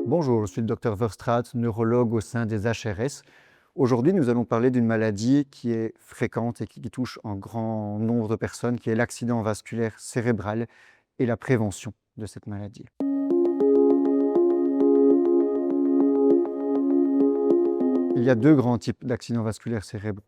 Bonjour, je suis le docteur Verstraat, neurologue au sein des HRS. Aujourd'hui, nous allons parler d'une maladie qui est fréquente et qui touche un grand nombre de personnes, qui est l'accident vasculaire cérébral et la prévention de cette maladie. Il y a deux grands types d'accidents vasculaires cérébraux.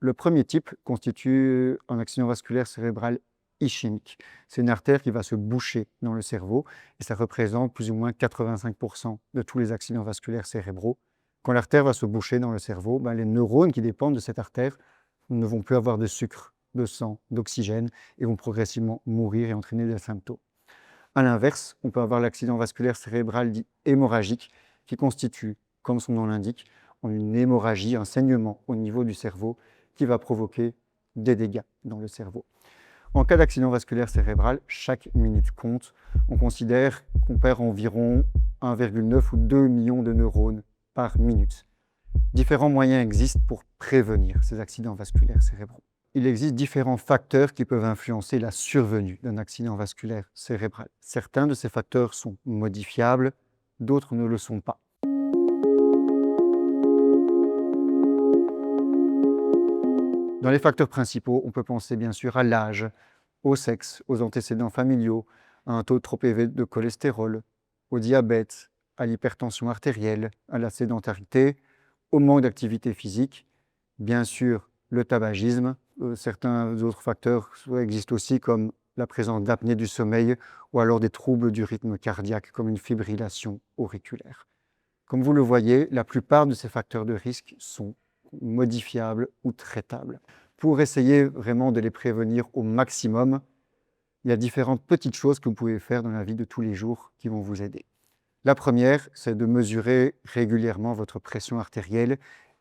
Le premier type constitue un accident vasculaire cérébral ischémique. C'est une artère qui va se boucher dans le cerveau et ça représente plus ou moins 85% de tous les accidents vasculaires cérébraux. Quand l'artère va se boucher dans le cerveau, les neurones qui dépendent de cette artère ne vont plus avoir de sucre, de sang, d'oxygène et vont progressivement mourir et entraîner des symptômes. A l'inverse, on peut avoir l'accident vasculaire cérébral dit hémorragique qui constitue, comme son nom l'indique, une hémorragie, un saignement au niveau du cerveau qui va provoquer des dégâts dans le cerveau. En cas d'accident vasculaire cérébral, chaque minute compte. On considère qu'on perd environ 1,9 ou 2 millions de neurones par minute. Différents moyens existent pour prévenir ces accidents vasculaires cérébraux. Il existe différents facteurs qui peuvent influencer la survenue d'un accident vasculaire cérébral. Certains de ces facteurs sont modifiables, d'autres ne le sont pas. Dans les facteurs principaux, on peut penser bien sûr à l'âge, au sexe, aux antécédents familiaux, à un taux trop élevé de cholestérol, au diabète, à l'hypertension artérielle, à la sédentarité, au manque d'activité physique, bien sûr le tabagisme. Certains autres facteurs existent aussi comme la présence d'apnée du sommeil ou alors des troubles du rythme cardiaque comme une fibrillation auriculaire. Comme vous le voyez, la plupart de ces facteurs de risque sont modifiables ou traitables. Pour essayer vraiment de les prévenir au maximum, il y a différentes petites choses que vous pouvez faire dans la vie de tous les jours qui vont vous aider. La première, c'est de mesurer régulièrement votre pression artérielle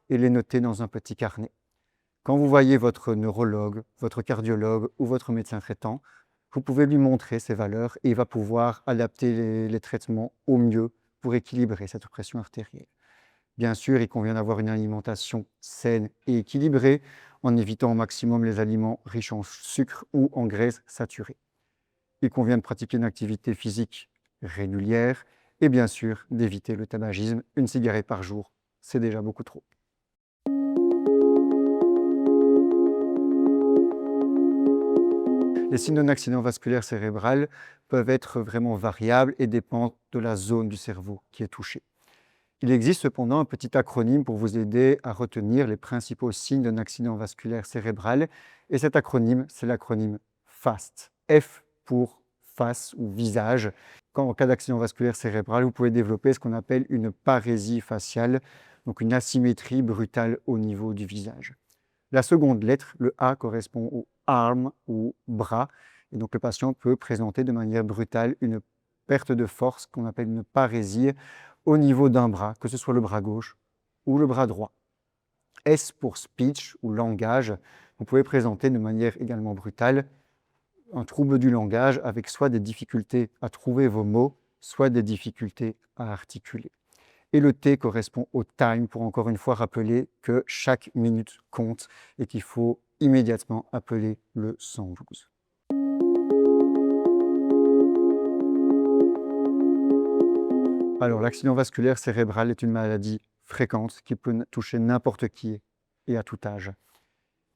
et les noter dans un petit carnet. Quand vous voyez votre neurologue, votre cardiologue ou votre médecin traitant, vous pouvez lui montrer ces valeurs et il va pouvoir adapter les traitements au mieux pour équilibrer cette pression artérielle. Bien sûr, il convient d'avoir une alimentation saine et équilibrée en évitant au maximum les aliments riches en sucre ou en graisses saturées. Il convient de pratiquer une activité physique régulière et bien sûr d'éviter le tabagisme. Une cigarette par jour, c'est déjà beaucoup trop. Les signes d'un accident vasculaire cérébral peuvent être vraiment variables et dépendent de la zone du cerveau qui est touchée. Il existe cependant un petit acronyme pour vous aider à retenir les principaux signes d'un accident vasculaire cérébral. Et cet acronyme, c'est l'acronyme FAST. F pour face ou visage. En cas d'accident vasculaire cérébral, vous pouvez développer ce qu'on appelle une parésie faciale, donc une asymétrie brutale au niveau du visage. La seconde lettre, le A, correspond au arm ou bras. Et donc le patient peut présenter de manière brutale une perte de force qu'on appelle une parésie au niveau d'un bras, que ce soit le bras gauche ou le bras droit. S pour speech ou langage, vous pouvez présenter de manière également brutale un trouble du langage avec soit des difficultés à trouver vos mots, soit des difficultés à articuler. Et le T correspond au time pour encore une fois rappeler que chaque minute compte et qu'il faut immédiatement appeler le 112. Alors, l'accident vasculaire cérébral est une maladie fréquente qui peut toucher n'importe qui et à tout âge.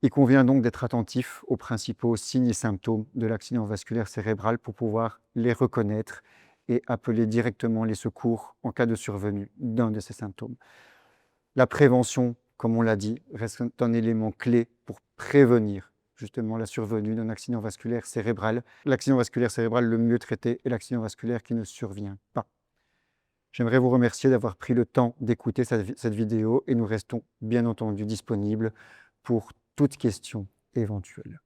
Il convient donc d'être attentif aux principaux signes et symptômes de l'accident vasculaire cérébral pour pouvoir les reconnaître et appeler directement les secours en cas de survenue d'un de ces symptômes. La prévention, comme on l'a dit, reste un élément clé pour prévenir justement la survenue d'un accident vasculaire cérébral. L'accident vasculaire cérébral le mieux traité est l'accident vasculaire qui ne survient pas. J'aimerais vous remercier d'avoir pris le temps d'écouter cette vidéo et nous restons bien entendu disponibles pour toute question éventuelle.